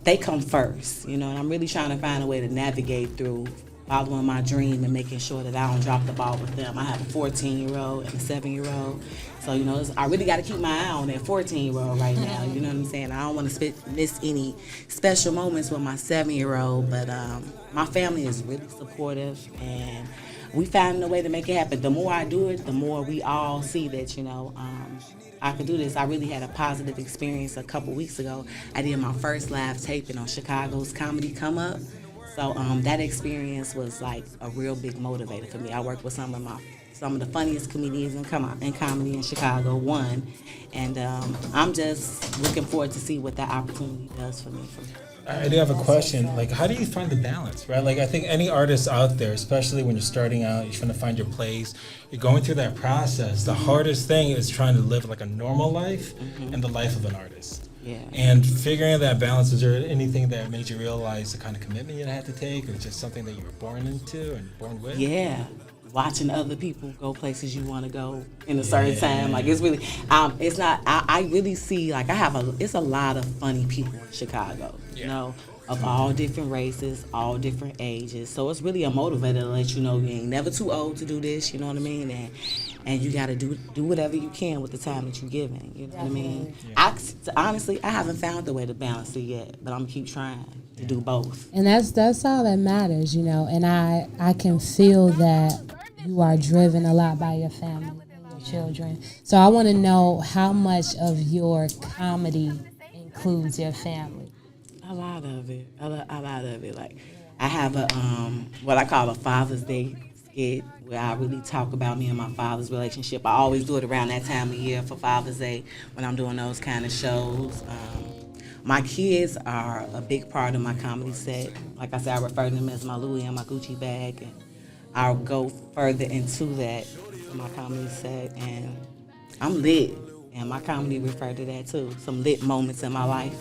they come first, and I'm really trying to find a way to navigate through following my dream and making sure that I don't drop the ball with them. I have a 14-year-old and a 7-year-old, so I really got to keep my eye on that 14-year-old right now. You know what I'm saying? I don't want to miss any special moments with my 7-year-old, but my family is really supportive, and we found a way to make it happen. The more I do it, the more we all see that, I could do this. I really had a positive experience a couple weeks ago. I did my first live taping on Chicago's Comedy Come Up. So that experience was like a real big motivator for me. I worked with some of the funniest comedians in comedy in Chicago, and I'm just looking forward to see what that opportunity does for me. I do have a question. Like, how do you find the balance, right? Like, I think any artist out there, especially when you're starting out, you're trying to find your place, you're going through that process. The hardest thing is trying to live like a normal life and the life of an artist. Yeah. And figuring that balance, is there anything that made you realize the kind of commitment you had to take, or just something that you were born into and born with? Yeah. Watching other people go places you want to go in a certain time, like it's really, it's not. I really see, like, it's a lot of funny people in Chicago, of all different races, all different ages. So it's really a motivator to let you know you ain't never too old to do this. You know what I mean? And you got to do whatever you can with the time that you're given. You know what I mean? Yeah. Honestly, I haven't found the way to balance it yet, but I'm gonna keep trying to do both. And that's all that matters, And I can feel that you are driven a lot by your family and your children. So I want to know how much of your comedy includes your family. A lot of it. Like, I have what I call a Father's Day skit where I really talk about me and my father's relationship. I always do it around that time of year for Father's Day when I'm doing those kind of shows. My kids are a big part of my comedy set. Like I said, I refer to them as my Louis and my Gucci bag, and I'll go further into that for my comedy set. And I'm lit, and my comedy refer to that too. Some lit moments in my life.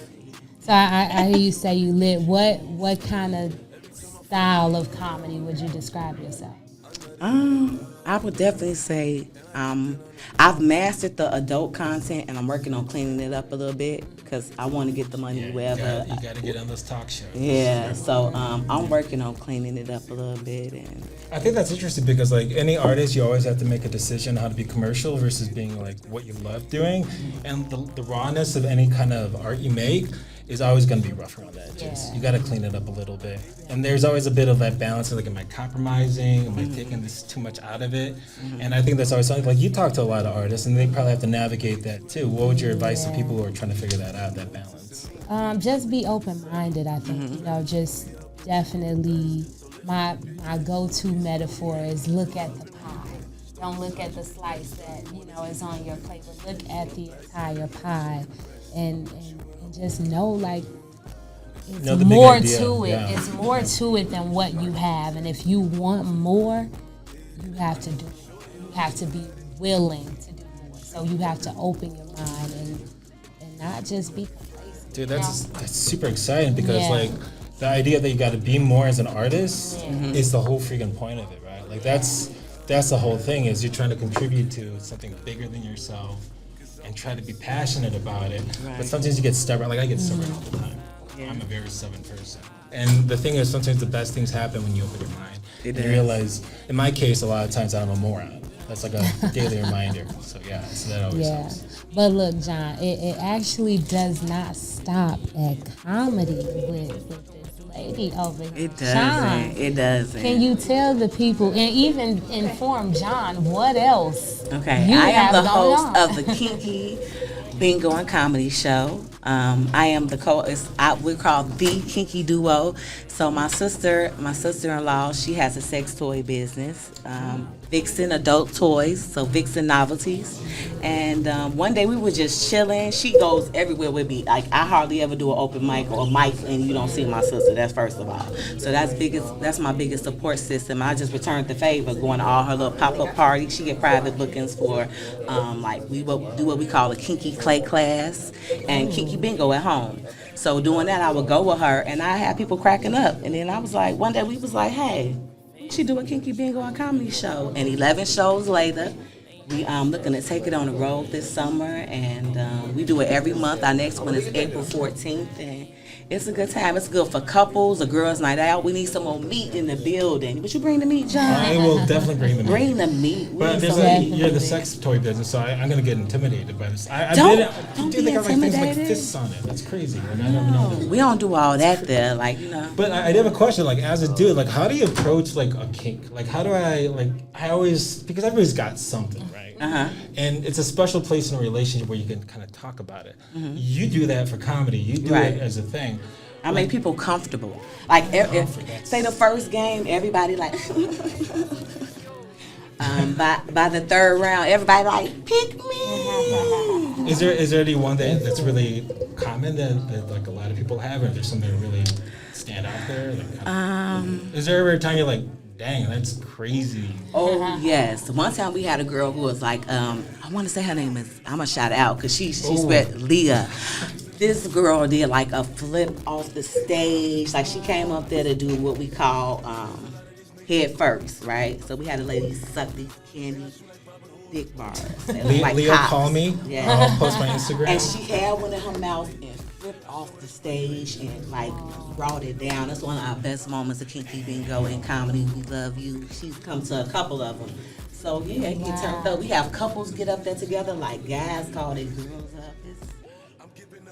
So I hear you say you lit. What kind of style of comedy would you describe yourself? I would definitely say I've mastered the adult content, and I'm working on cleaning it up a little bit because I want to get the money wherever. You got to get on those talk shows. Yeah, so I'm working on cleaning it up a little bit. And I think that's interesting because, like any artist, you always have to make a decision how to be commercial versus being like what you love doing, and the rawness of any kind of art you make is always going to be rough around the edges. You got to clean it up a little bit. And there's always a bit of that balance of like, am I compromising? Am I taking this too much out of it? And I think that's always something, like you talk to a lot of artists and they probably have to navigate that too. What would your advice to people who are trying to figure that out, that balance? Just be open-minded, I think. You know, just definitely my go-to metaphor is look at the pie. Don't look at the slice that, you know, is on your plate, but look at the entire pie and just know, like, it's more to it. Yeah. It's more to it than what you have. And if you want more, you have to do it. You have to be willing to do more. So you have to open your mind and not just be complacent. Dude, that's super exciting because like the idea that you got to be more as an artist is the whole freaking point of it, right? Like that's the whole thing, is you're trying to contribute to something bigger than yourself and try to be passionate about it. But sometimes you get stubborn. Like I get stubborn all the time. I'm a very stubborn person. And the thing is, sometimes the best things happen when you open your mind. You realize, in my case, a lot of times I'm a moron. That's like a daily reminder. So so that always helps. But look, John, it actually does not stop at comedy with this lady over here. It doesn't. John, it doesn't. Can you tell the people, and even inform John, what else Okay, you I have am the going host on? of the Kinky Bingo and Comedy Show. I am the we're called the Kinky Duo. So my sister-in-law, she has a sex toy business, Vixen Adult Toys, so Vixen Novelties. And one day we were just chilling. She goes everywhere with me. Like I hardly ever do an open mic or a mic and you don't see my sister. That's first of all. So that's my biggest support system. I just returned the favor, going to all her little pop-up parties. She get private bookings for we do what we call a kinky clay class and kinky bingo at home. So doing that, I would go with her, and I had people cracking up. And then I was like, one day we was like, hey, we should do a Kinky Bingo and Comedy Show. And 11 shows later, we looking to take it on the road this summer, and we do it every month. Our next one is April 14th, and it's a good time. It's good for couples, a girls' night out. We need some more meat in the building. Would you bring the meat, John? I will definitely bring the meat. Bring the meat. But you're the sex toy business, so I'm going to get intimidated by this. Don't they be got like things like intimidated. fists on it. That's crazy. And I don't know. We don't do all that there, like, you know. But I did have a question, like as a dude, like how do you approach like a kink? Like how do I because everybody's got something, right? And it's a special place in a relationship where you can kind of talk about it. You do that for comedy. You do it as a thing. I make people comfortable. Like, say the first game, everybody like. By the third round, everybody like, pick me. Is there any one that's really common that like a lot of people have, or is there something that really stand out there? Like, is there ever a time you're like, dang, that's crazy? Oh yes. One time we had a girl who was like, I want to say her name is. I'm gonna shout it out because she's with Leah. This girl did like a flip off the stage. Like she came up there to do what we call head first, right? So we had a lady suck these candy dick bars. Leah, call me. Yeah. I'll post my Instagram. And she had one in her mouth and flipped off the stage and like brought it down. That's one of our best moments of Kinky Bingo in comedy. We love you. She's come to a couple of them. So yeah, it get turned up. We have couples get up there together, like guys call their girls up.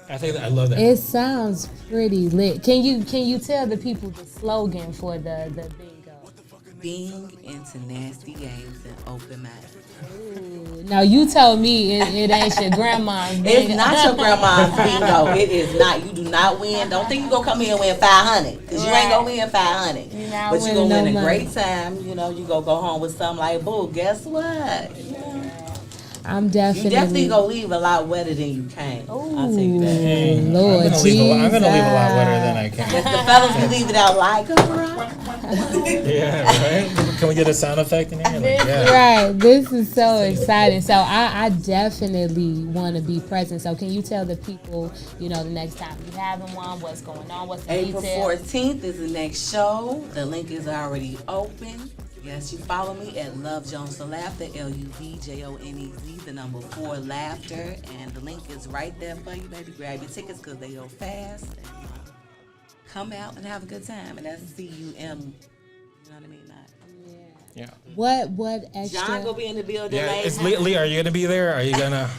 I love that. It sounds pretty lit. Can you tell the people the slogan for the bingo? being into nasty games and open minds. Now you told me it ain't your grandma's bingo. It's not your grandma's bingo. It is not. You do not win. Don't think you gonna come here and win 500 because you ain't gonna win 500. But you gonna win a great time. You know, you gonna go home with something like, boo. Guess what? I'm definitely. You definitely gonna leave a lot wetter than you came. I'll tell you that. Lord I'm gonna leave a lot wetter than I came. If the fellas can leave it out like a rock. Yeah, right. Can we get a sound effect in here? Like, yeah. Right. This is so exciting. So I definitely want to be present. So can you tell the people, the next time you having one, what's going on, what's the April details? 14th is the next show. The link is already open. Yes, you follow me at Love Jones for Laughter, LUVJONEZ, the number 4 Laughter, and the link is right there for you, baby. Grab your tickets because they go fast. And, come out and have a good time, and that's CUM. You know what I mean? Yeah. What extra? John gonna be in the building. Yeah. Is Lee, are you gonna be there? Are you gonna?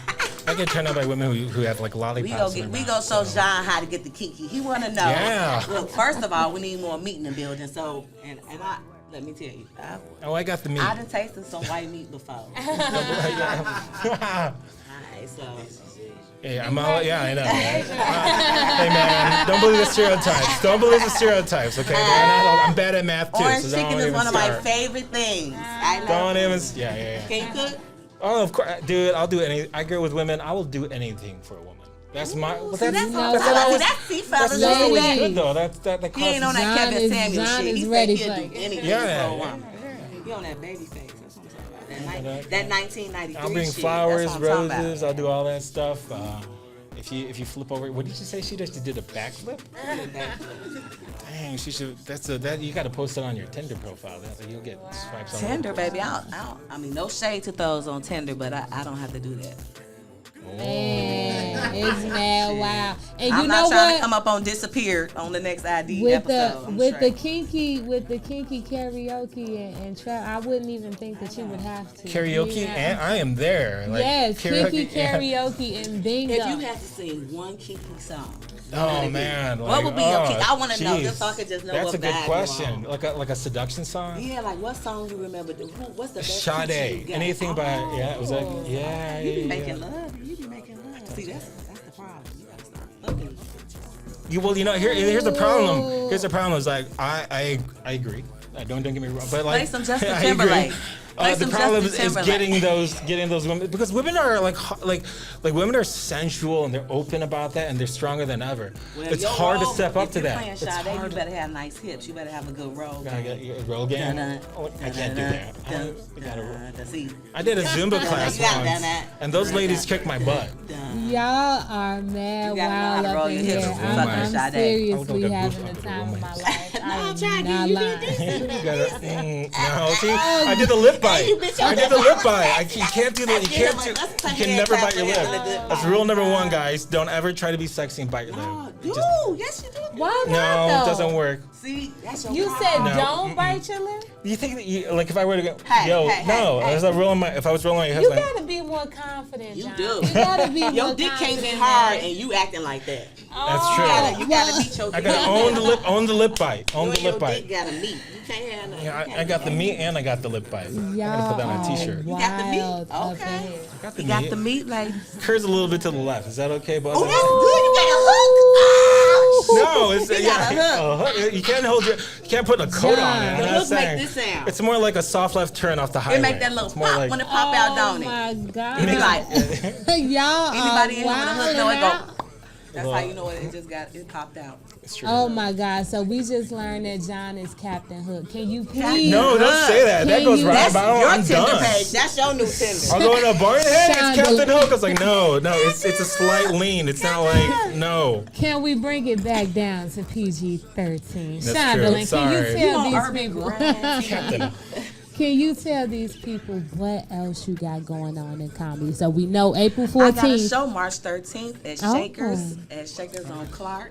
I get turned on by women who have like lollipops. We gonna show John how to get the kinky. He wanna know. Yeah. Look, first of all, we need more meat in the building. So, and I. Let me tell you. I got the meat. I done tasted some white meat before. All right, so. Yeah, I know. Right? Hey man, don't believe the stereotypes. Don't believe the stereotypes, okay? Man, I'm bad at math too. Orange so chicken is one of my favorite things. I love Don't even. it. Yeah. Can you cook? Oh, of course, dude. I'll do anything. I agree with women. I will do anything for a woman. That's my. Well, That's good though. That he ain't on that Kevin Samuel shit. He said he'll do anything for a woman. He on that baby face. That's what I'm talking about. That 1993 I'll bring shit. flowers, That's what I'm talking roses. I'll do all that stuff. If you flip over, what did you say she did? She did a backflip. Dang, she should. That you got to post it on your Tinder profile. You'll get swipes on Tinder, baby. I mean, no shade to those on Tinder, but I don't have to do that. Man, it's mad wow. And I'm you not know trying what? to come up on disappeared on the next ID With episode. the kinky karaoke and trap, I wouldn't even think that you would have to karaoke, and I am there. Like, yes, kinky karaoke and bingo. If you had to sing one kinky song, oh man, what would be your kinky? I want to know just so I could just know That's what a good vibe question. you're on. Like a seduction song. Yeah, like what song you remember? What's the best? Sade. Anything by was that? Yeah. You be making love. You be making love. See, that's the problem. You gotta start fucking. Here's the problem. Here's the problem. Is like I agree. Don't get me wrong, but like Play some Justin I Timberlake. agree. The problem is getting those women, because women are like women are sensual and they're open about that and they're stronger than ever. Well, it's hard to step up to that. If you're playing Sade, you better have nice hips. You better have a good roll. Gotta get a roll game. I can't do that. I did a Zumba class once, and those ladies kicked my butt. Y'all are mad wild up in here. I'm seriously having the time of my life. I'm not lying. No, see, I did the lip bite. I did the lip bite. You can't do that. You can never bite your lip. That's rule number 1, guys. Don't ever try to be sexy and bite your lip. Yes, you do. Why not? No, though? it doesn't work. See, that's your You problem. said don't bite your lip? You think that if I were to go, Hey, if I was rolling my You husband. gotta be more confident, John. You do. You gotta be more Your dick can't be hard and you acting like that. That's true. You gotta meet your. I gotta own the lip bite. Own the lip bite. You gotta meet. You can't have no. Yeah, I got the meat and I got the lip bite. I gotta put that on a t-shirt. You got the meat. Okay. I got the You meat. got the meat, like. Curves a little bit to the left. Is that okay, boss? Oh, that's good. You got a look. No, it's you can't you can't put a coat on it. The I'm not hook make saying. this sound. It's more like a soft left turn off the highway. It make that little It's more pop like, when it pop out, don't it? Oh my God. You be like, y'all anybody in here with a hook know it out. go. That's how you know it popped out. It's true. Oh my God! So we just learned that John is Captain Hook. Can you please? No, don't say that. That goes right about. I'm done. Page. That's your new Tinder. I'll go in a bar. Hey, it's Captain Shondolyn. Hook. I was like, no, it's a slight lean. It's not like no. Can we bring it back down to PG-13? That's Shondolyn, true. can you Sorry. tell You these on people? Captain. Can you tell these people what else you got going on in comedy? So we know April 14th. I got a show March 13th at Shakers. Oh. At Shakers on Clark.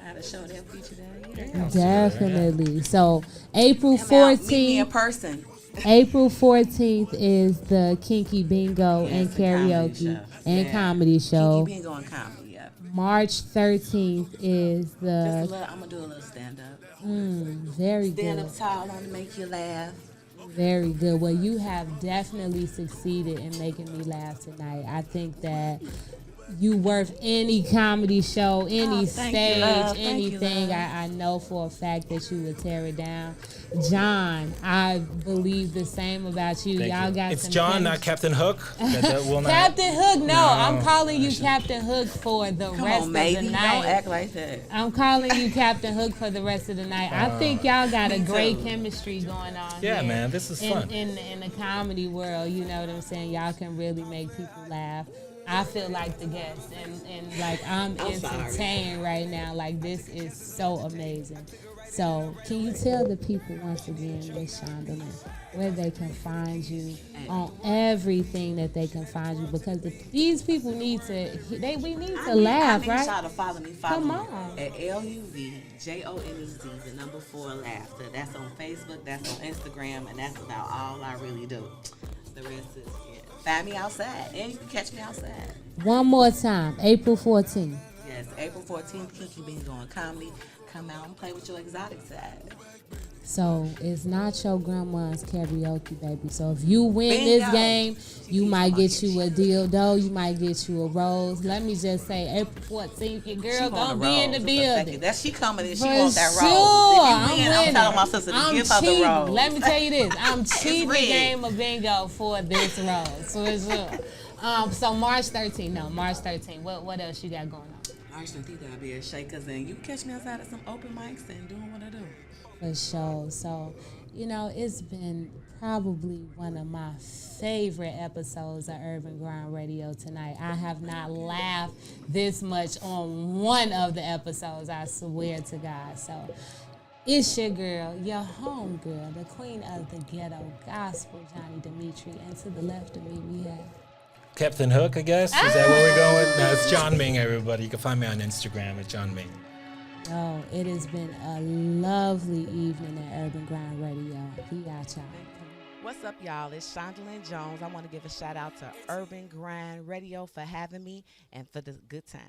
I had a show there featured that. Definitely. So April Meet me in 14th. person. April 14th is the Kinky Bingo and Karaoke and Comedy Show. Kinky Bingo and Comedy, yeah. March 13th is the. I'm going to do a little stand up. Very Stand good. up tall, I want to make you laugh. Very good. Well, you have definitely succeeded in making me laugh tonight. I think that you worth any comedy show, any stage, anything. I know for a fact that you would tear it down. John, I believe the same about you. Thank Y'all you. got It's some John, chemistry. not Captain Hook. That will not. Captain Hook, no, No. I'm calling you Captain Hook for the Come rest on, of baby. the night. Don't act like that. I'm calling you Captain Hook for the rest of the night. I think y'all got a Me great too. chemistry going on. Yeah, here man, this is fun. In the comedy world, you know what I'm saying? Y'all can really make people laugh. I feel like the guest, and like I'm entertained right now. Like this is so amazing. So can you tell the people once again, Miss Shondolyn, where they can find you on everything that they can find you? Because these people need to, we need to laugh, I right? need y'all to follow me. Follow Come me on. at LUVJONEZ, the number 4 laughter. That's on Facebook, that's on Instagram, and that's about all I really do. The rest is find me outside, and you can catch me outside. One more time, April 14th. Yes, April 14th, Kiki Bingo on Comedy. Come out and play with your exotic side. So it's not your grandma's karaoke, baby. So if you win Bingo. this game, you might get you a dildo, you might get you a rose. Let me just say, April 14th, your girl gonna be in the building. That's she coming and she For wants that sure. rose. If you win, I'm winning. telling my sister to I'm give her the cheating. rose. Let me tell you this, I'm cheating the rigged. game of bingo for this rose. For sure. So March 13th. What else you got going on? March 13th, I'll be at Shakers, and you can catch me outside at some open mics and doing what I do. For sure. So, you know, it's been probably one of my favorite episodes of Urban Grind Radio tonight. I have not laughed this much on one of the episodes, I swear to God. So, it's your girl, your home girl, the queen of the ghetto gospel, Johnny Dimitri. And to the left of me, we have Captain Hook, I guess. Is that where we're going? No, it's John Ming, everybody. You can find me on Instagram at John Ming. Oh, it has been a lovely evening at Urban Grind Radio. We out, y'all. What's up, y'all? It's Shondolyn Jones. I want to give a shout out to Urban Grind Radio for having me and for the good time.